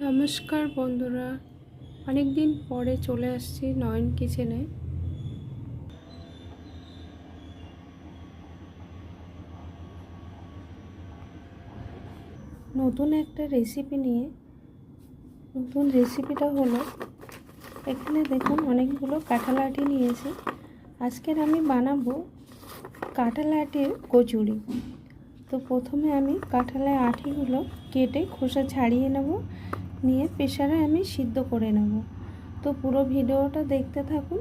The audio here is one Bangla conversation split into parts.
নমস্কার বন্ধুরা, অনেক দিন পরে চলে আসছি নয়ন কিচেনে। নতুন একটা রেসিপি নিয়ে। নতুন রেসিপিটা হলো, এখানে দেখুন অনেকগুলো কাঁঠাল আটি নিয়েছি। আজকের আমি বানাবো কাঁঠাল আটির কচুরি। তো প্রথমে আমি কাঁঠালের আটিগুলো কেটে খোসা ছাড়িয়ে নেব, নিয়ে প্রেসারে আমি সিদ্ধ করে নেব। তো পুরো ভিডিওটা দেখতে থাকুন।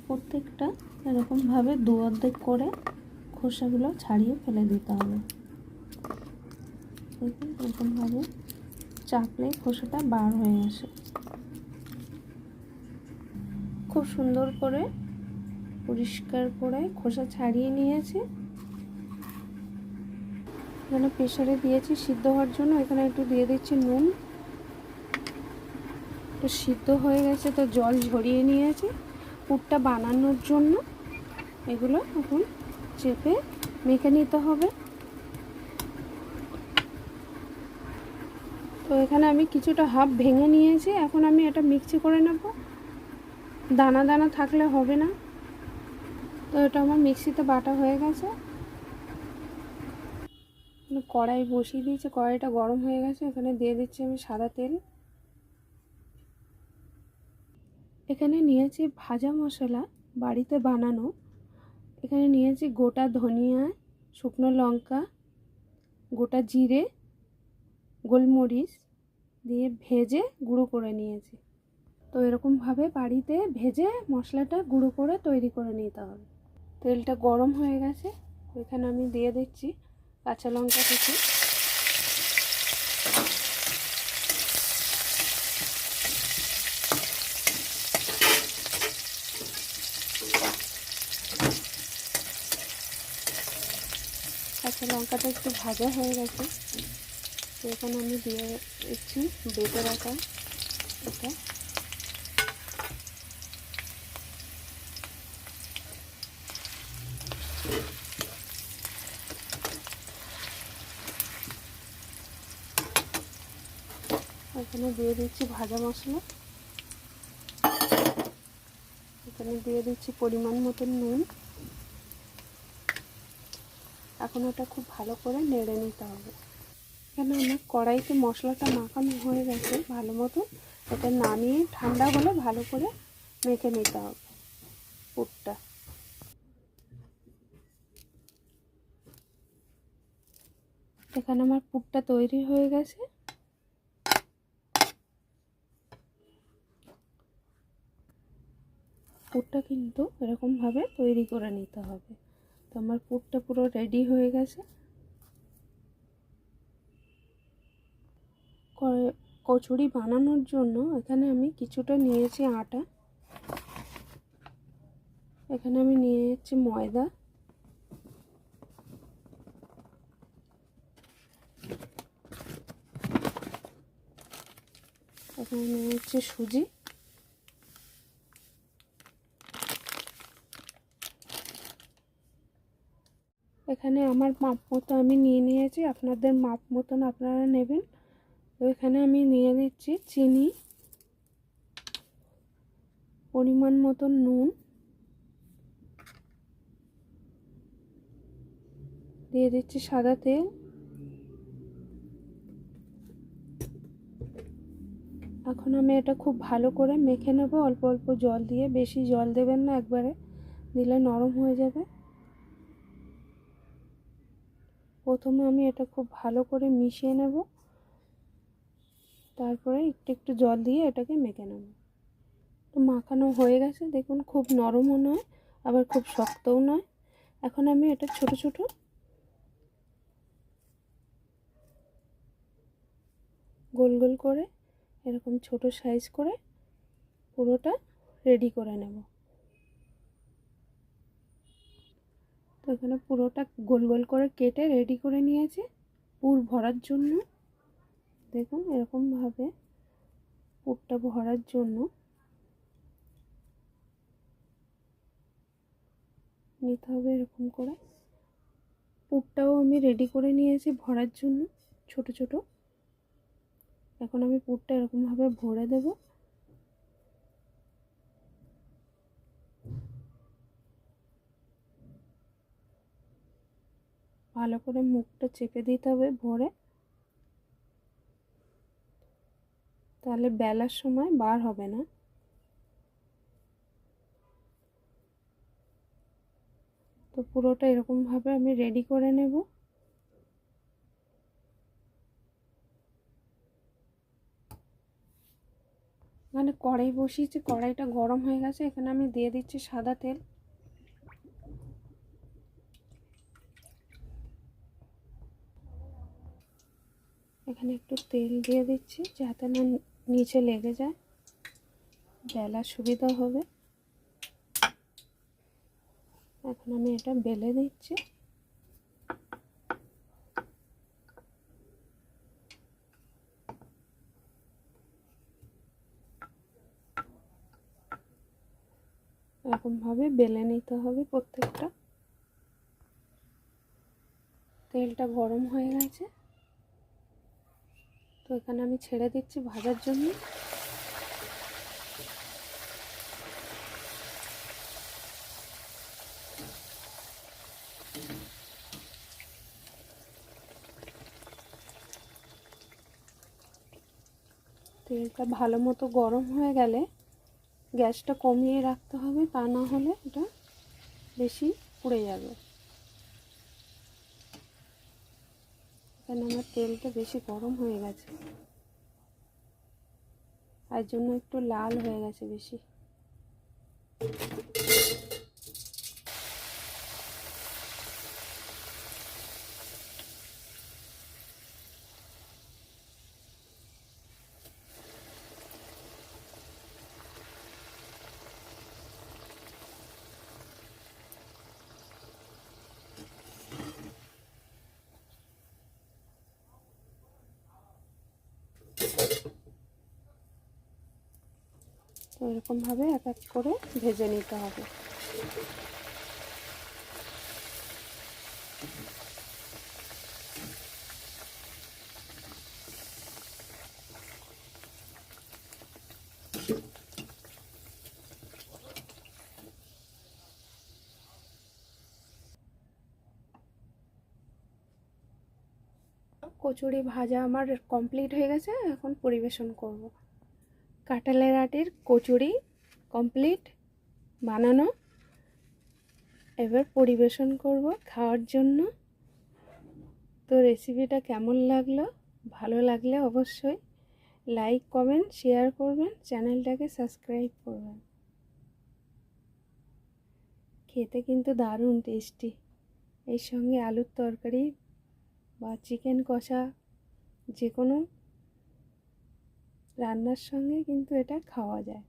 প্রত্যেকটা এরকমভাবে দু অর্ধেক করে খোসাগুলো ছাড়িয়ে ফেলে দিতে হবে। দেখুন এরকমভাবে চাপলে খোসাটা বার হয়ে আসে। খুব সুন্দর করে পরিষ্কার করে খোসা ছাড়িয়ে নিয়েছি। এখানে প্রেসারে দিয়েছি সিদ্ধ হওয়ার জন্য। এখানে একটু দিয়ে দিচ্ছি নুন। তো সিদ্ধ হয়ে গেছে, তো জল ঝরিয়ে নিয়েছি পুরটা বানানোর জন্য। এগুলো এখন চেপে মেখে নিতে হবে। তো এখানে আমি কিছুটা হাফ ভেঙে নিয়েছি। এখন আমি এটা মিক্সি করে নেব, দানা দানা থাকলে হবে না। তো এটা আমার মিক্সিতে বাটা হয়ে গেছে। কড়াই বসিয়ে দিয়েছি, কড়াইটা গরম হয়ে গেছে। এখানে দিয়ে দিচ্ছি আমি সাদা তেল। এখানে নিয়েছি ভাজা মশলা বাড়িতে বানানো। এখানে নিয়েছি গোটা ধনিয়া, শুকনো লঙ্কা, গোটা জিরে, গোলমরিচ দিয়ে ভেজে গুঁড়ো করে নিয়েছি। তো এরকমভাবে বাড়িতে ভেজে মশলাটা গুঁড়ো করে তৈরি করে নিতে হবে। তেলটা গরম হয়ে গেছে। এখানে আমি দিয়ে দিচ্ছি কাঁচা লঙ্কা কুচি। কাঁচা লঙ্কাটা একটু ভাজা হয়ে গেছে। তো এখানে আমি দিয়ে দিচ্ছি বেটে রাখা এটা। এখানে দিয়ে দিচ্ছি ভাজা মশলা। এখানে দিয়ে দিচ্ছি পরিমাণ মতন নুন। এখন ওটা খুব ভালো করে নেড়ে নিতে হবে। এখানে আমার কড়াইতে মশলাটা মাখানো হয়ে গেছে ভালো মতো। এটা নামিয়ে ঠান্ডা হলে ভালো করে মেখে নিতে হবে পুরটা। এখানে আমার পুরটা তৈরি হয়ে গেছে। পুরটা কিন্তু এরকমভাবে তৈরি করে নিতে হবে। তো আমার পুরটা পুরো রেডি হয়ে গেছে। কচুরি বানানোর জন্য এখানে আমি কিছুটা নিয়েছি আটা। এখানে আমি নিয়েছি ময়দা। এখানে নিয়েছি সুজি। এখানে আমার মাপ মতো আমি নিয়ে নিয়েছি, আপনাদের মাপ মতন আপনারা নেবেন। তো এখানে আমি নিয়ে দিচ্ছি চিনি, পরিমাণ মতন নুন, দিয়ে দিচ্ছি সাদা তেল। এখন আমি এটা খুব ভালো করে মেখে নেব অল্প অল্প জল দিয়ে। বেশি জল দেবেন না, একবারে দিলে নরম হয়ে যাবে। প্রথমে আমি এটা খুব ভালো করে মিশিয়ে নেব, তারপরে একটু একটু জল দিয়ে এটাকে মেখে নেব। তো মাখানো হয়ে গেছে, দেখুন খুব নরমও নয় আবার খুব শক্তও নয়। এখন আমি এটা ছোট ছোট গোল গোল করে এরকম ছোট সাইজ করে পুরোটা রেডি করে নেব। তো এখানে পুরোটা গোল গোল করে কেটে রেডি করে নিয়েছি পুর ভরার জন্য। দেখুন এরকমভাবে পুরটা ভরার জন্য নিতে হবে। এরকম করে পুরটাও আমি রেডি করে নিয়েছি ভরার জন্য ছোট ছোট। এখন আমি পুরটা এরকমভাবে ভরে দেব। ভালো করে মুখটা চেপে দিতে হবে ভরে, তাহলে বেলার সময় বার হবে না। তো পুরোটা এরকমভাবে আমি রেডি করে নেব। এখানে কড়াই বসিয়েছি, কড়াইটা গরম হয়ে গেছে। এখানে আমি দিয়ে দিচ্ছি সাদা তেল। এখানে একটু তেল দিয়ে দিচ্ছি যাতে না নিচে লেগে যায়, বেলার সুবিধা হবে। এখন আমি এটা বেলে দিচ্ছি। এরকমভাবে বেলে নিতে হবে প্রত্যেকটা। তেলটা গরম হয়ে গেছে, তো এখানে আমি ছেড়ে দিচ্ছি ভাজার জন্য। তেলটা ভালো মতো গরম হয়ে গেলে গ্যাসটা কমিয়ে রাখতে হবে, তা না হলে এটা বেশি পুড়ে যাবে। এখানে আমার তেলটা বেশি গরম হয়ে গেছে, তার জন্য একটু লাল হয়ে গেছে বেশি। তো এরকমভাবে এক এক করে ভেজে নিতে হবে। কচুরি ভাজা আমার কমপ্লিট হয়ে গেছে, এখন পরিবেশন করব। কাঁঠালের আটির কচুরি কমপ্লিট বানানো, এবার পরিবেশন করব খাওয়ার জন্য। তো রেসিপিটা কেমন লাগলো, ভালো লাগলে অবশ্যই লাইক কমেন্ট শেয়ার করবেন, চ্যানেলটাকে সাবস্ক্রাইব করবেন। খেতে কিন্তু দারুণ টেস্টি। এর সঙ্গে আলুর তরকারি বা চিকেন কষা যে কোনো রান্নার সঙ্গে কিন্তু এটা খাওয়া যায়।